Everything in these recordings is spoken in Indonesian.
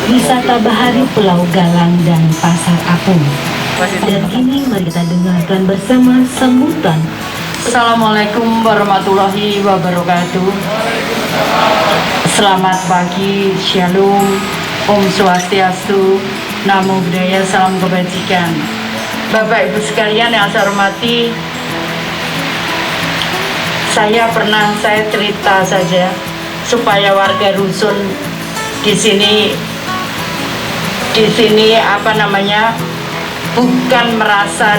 Wisata Bahari Pulau Galang dan Pasar Apung. Dan kini mari kita dengarkan bersama sambutan. Assalamualaikum warahmatullahi wabarakatuh. Selamat pagi, Shalom, Om Swastiastu, Namo Buddhaya, Salam Kebajikan. Bapak Ibu sekalian yang saya hormati, saya cerita saja supaya warga rusun di sini bukan merasa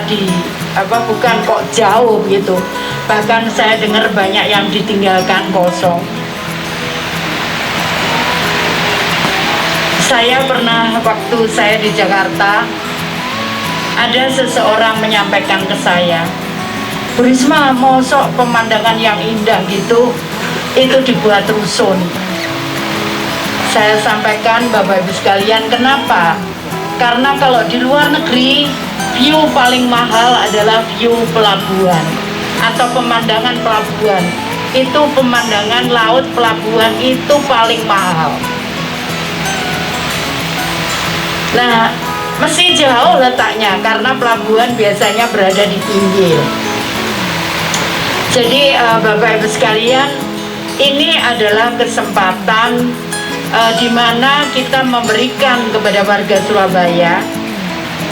bukan kok jauh gitu. Bahkan saya dengar banyak yang ditinggalkan kosong. Saya pernah waktu saya di Jakarta, ada seseorang menyampaikan ke saya, Bu Risma, mosok pemandangan yang indah gitu itu dibuat rusun. Saya sampaikan, Bapak Ibu sekalian, kenapa? Karena kalau di luar negeri, view paling mahal adalah view pelabuhan atau pemandangan pelabuhan. Itu pemandangan laut pelabuhan itu paling mahal. Nah, mesti jauh letaknya karena pelabuhan biasanya berada di pinggir. Jadi Bapak Ibu sekalian, ini adalah kesempatan di mana kita memberikan kepada warga Surabaya.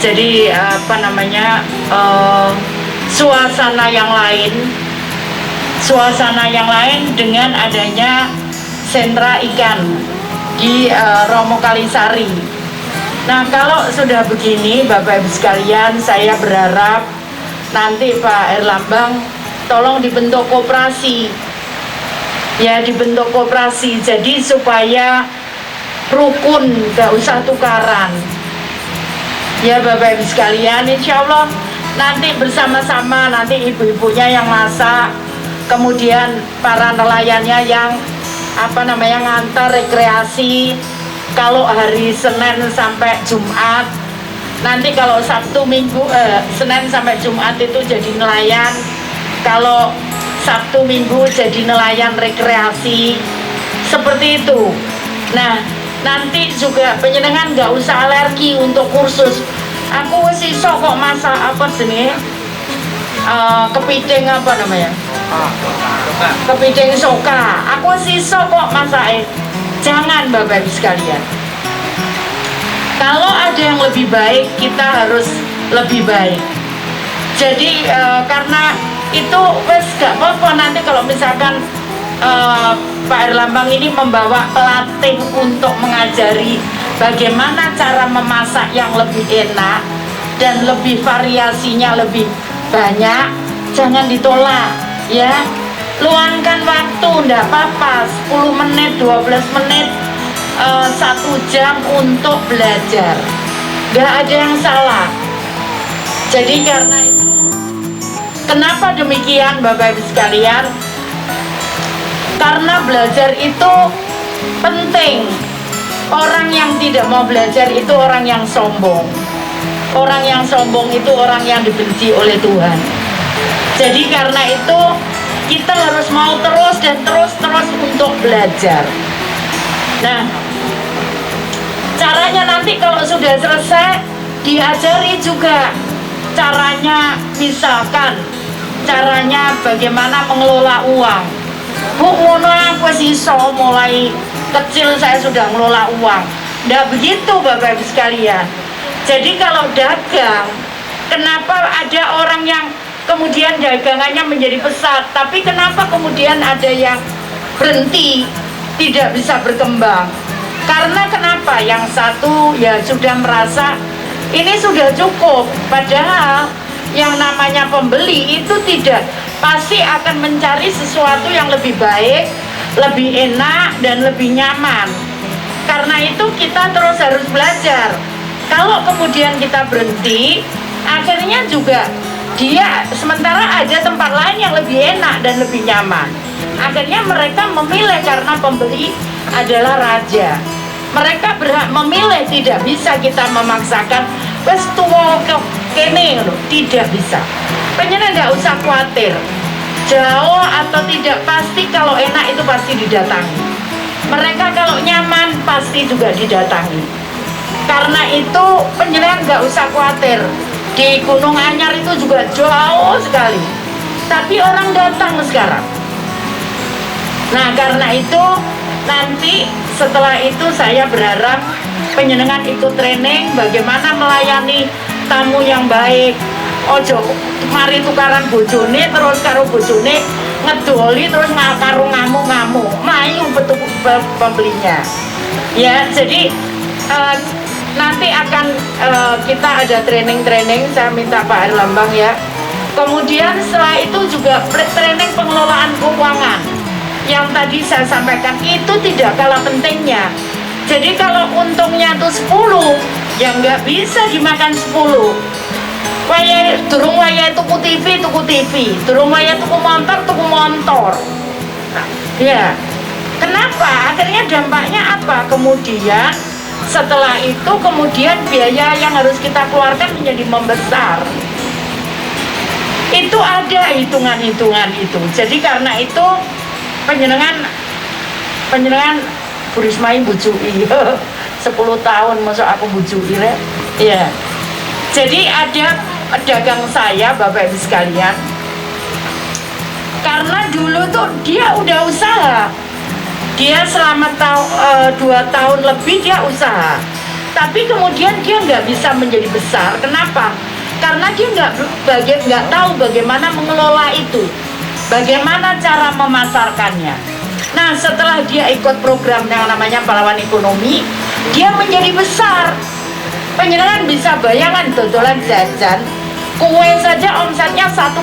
Jadi suasana yang lain dengan adanya sentra ikan di Romo Kalisari. Nah, kalau sudah begini Bapak Ibu sekalian, saya berharap nanti Pak Erlambang tolong dibentuk koperasi. Ya, dibentuk koperasi, jadi supaya rukun, gak usah tukaran. Ya Bapak Ibu sekalian, insya Allah nanti bersama-sama, nanti ibu-ibunya yang masak, kemudian para nelayannya yang ngantar rekreasi. Kalau hari Senin sampai Jumat, nanti kalau Senin sampai Jumat itu jadi nelayan, kalau Sabtu Minggu jadi nelayan rekreasi, seperti itu. Nah, nanti juga penyenengan nggak usah alergi untuk kursus. Aku sih kok masak kepiting kepiting soka. Aku sih kok masak. Jangan Bapak Ibu sekalian. Kalau ada yang lebih baik, kita harus lebih baik. Jadi karena itu wes gak apa-apa nanti kalau misalkan Pak Erlambang ini membawa pelatih untuk mengajari bagaimana cara memasak yang lebih enak dan lebih variasinya lebih banyak, jangan ditolak ya. Luangkan waktu, ndak apa-apa, 10 menit, 12 menit, 1 jam untuk belajar, nggak ada yang salah. Jadi karena itu, kenapa demikian Bapak Ibu sekalian? Karena belajar itu penting. Orang yang tidak mau belajar itu orang yang sombong. Orang yang sombong itu orang yang dibenci oleh Tuhan. Jadi karena itu kita harus mau terus dan terus untuk belajar. Nah, caranya nanti kalau sudah selesai diajari juga caranya, misalkan caranya bagaimana mengelola uang. Bu, ngono aku iso mulai kecil saya sudah mengelola uang. Nggak begitu Bapak Ibu sekalian. Jadi kalau dagang, kenapa ada orang yang kemudian dagangannya menjadi pesat, tapi kenapa kemudian ada yang berhenti, tidak bisa berkembang? Karena kenapa? Yang satu ya sudah merasa ini sudah cukup, padahal yang namanya pembeli itu tidak, pasti akan mencari sesuatu yang lebih baik, lebih enak, dan lebih nyaman. Karena itu kita terus harus belajar. Kalau kemudian kita berhenti, akhirnya juga dia sementara ada tempat lain yang lebih enak dan lebih nyaman. Akhirnya mereka memilih karena pembeli adalah raja. Mereka berhak memilih, tidak bisa kita memaksakan. Wes tuwa kene loh, tidak bisa. Penyelenggara nggak usah khawatir. Jauh atau tidak pasti, kalau enak itu pasti didatangi. Mereka kalau nyaman pasti juga didatangi. Karena itu penyelenggara nggak usah khawatir. Di Gunung Anyar itu juga jauh sekali. Tapi orang datang sekarang. Nah karena itu nanti setelah itu saya berharap penjenengan ikut training bagaimana melayani tamu yang baik. Ojo mari tukaran bojone terus karo bojone ngedoli terus karo ngamuk-ngamuk mayu betul pembelinya ya. Jadi nanti akan kita ada training saya minta Pak Herlambang ya. Kemudian setelah itu juga training pengelolaan keuangan yang tadi saya sampaikan itu tidak kalah pentingnya. Jadi kalau untungnya itu 10 ya nggak bisa dimakan 10. Durung waya tuku TV, durung waya tuku motor. Ya, kenapa? Akhirnya dampaknya apa? Kemudian setelah itu kemudian biaya yang harus kita keluarkan menjadi membesar. Itu ada hitungan-hitungan itu. Jadi karena itu penjenengan Bu Rismai bujui 10 tahun masuk aku bujui ya. Jadi ada pedagang saya Bapak Ibu sekalian, karena dulu tuh dia udah usaha, dia selama 2 tahun lebih dia usaha, tapi kemudian dia nggak bisa menjadi besar. Kenapa? Karena dia nggak tahu bagaimana mengelola itu, bagaimana cara memasarkannya. Nah setelah dia ikut program yang namanya pahlawan ekonomi, dia menjadi besar. Penjenengan bisa bayangkan dodolan jajan kue saja omsetnya 1,6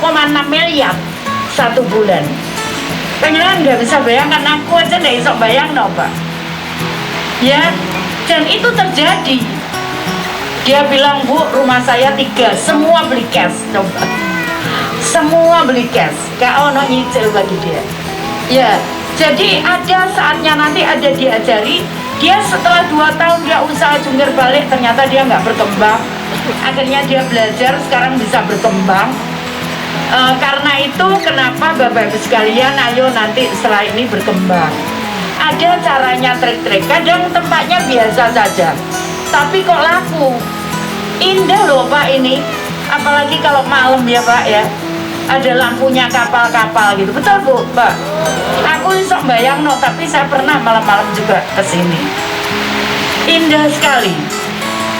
miliar 1 bulan. Penjenengan nggak bisa bayangkan, aku aja nggak bisa bayang no Pak ya. Dan itu terjadi. Dia bilang, Bu, rumah saya 3 semua beli cash. Coba semua beli cash, gak ono nyicil bagi dia ya. Jadi ada saatnya nanti ada diajari. Dia setelah 2 tahun dia usaha jungkir balik, ternyata dia nggak berkembang. Akhirnya dia belajar, sekarang bisa berkembang. Karena itu kenapa Bapak Ibu sekalian, ayo nanti setelah ini berkembang. Ada caranya, trik-trik. Kadang tempatnya biasa saja, tapi kok laku. Indah loh Pak ini. Apalagi kalau malam ya Pak ya. Ada lampunya kapal-kapal gitu. Betul Bu, Mbak? Aku bisa bayang no, tapi saya pernah malam-malam juga kesini. Indah sekali.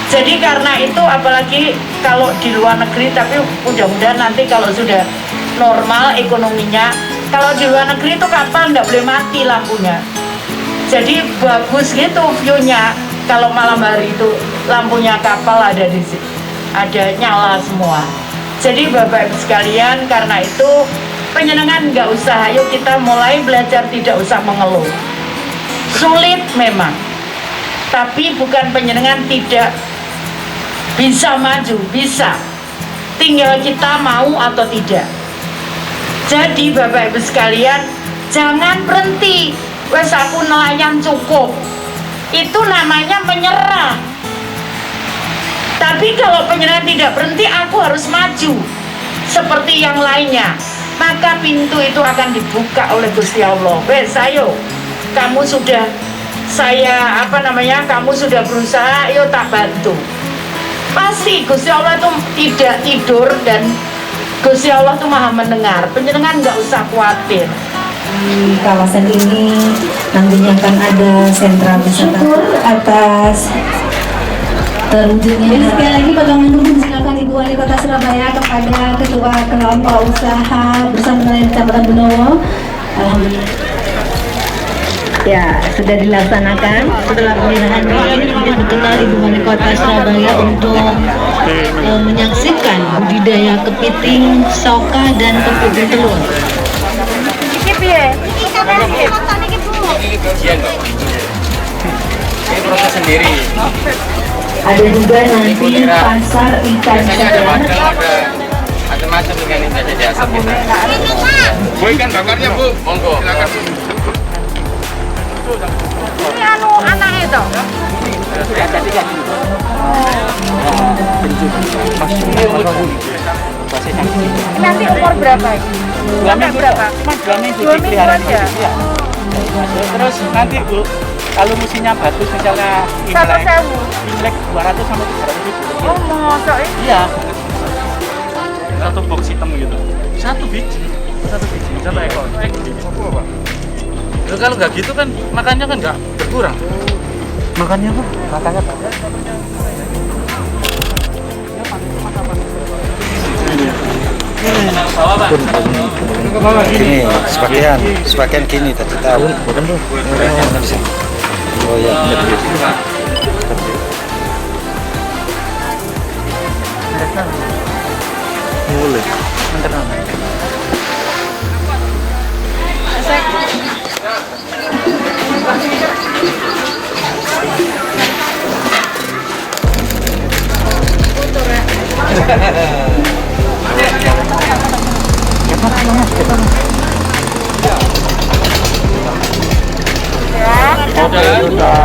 Jadi karena itu apalagi kalau di luar negeri, tapi mudah-mudahan nanti kalau sudah normal ekonominya, kalau di luar negeri itu kapal nggak boleh mati lampunya. Jadi bagus gitu view-nya. Kalau malam hari itu lampunya kapal ada di sini, ada nyala semua. Jadi Bapak Ibu sekalian, karena itu penjenengan nggak usah, ayo kita mulai belajar tidak usah mengeluh. Sulit memang, tapi bukan penjenengan tidak bisa maju, bisa. Tinggal kita mau atau tidak. Jadi Bapak Ibu sekalian, jangan berhenti. Wes aku nelayan cukup. Itu namanya menyerah. Tapi kalau penyerangan tidak berhenti, aku harus maju seperti yang lainnya, maka pintu itu akan dibuka oleh Gusti Allah. Wes ayo, kamu sudah kamu sudah berusaha, ayo tak bantu. Pasti Gusti Allah itu tidak tidur dan Gusti Allah itu maha mendengar. Penjenengan nggak usah khawatir. Di kawasan ini nantinya akan ada sentra wisata atas terwujudnya. Jadi sekali lagi potongan dulu silakan Ibu Wali Kota Surabaya kepada Ketua Kelompok Usaha bersama dengan Kecamatan Benowo. Alhamdulillah. Ya, sudah dilaksanakan. Setelah pembinaan ini kemudian dikenal Ibu Wali Kota Surabaya untuk menyaksikan budidaya kepiting, soka, dan kepiting telur. Ini proses sendiri. Ada juga nanti pasar ikan segar. Ada masuk dengan ini jadi asap kita. Bu, ikan bakarnya Bu, monggo. Silakan Bu. Ini anu anak itu. Ini nanti umur berapa ini? Anak berapa? Dua minggu 2 minggu aja. Iya. Terus nanti Bu, kalau musimnya bagus misalnya 1.000. Imlek 200 sampai 300 ribu. Oh, mosok ini. Iya. Satu box hitam gitu. Satu biji. Satu ekor. Loh, kalau nggak gitu kan makannya kan nggak berkurang. Makannya apa? Makannya apa? Gini, sebagian gini tadi tahu. Oh ya. Mulai. Ya.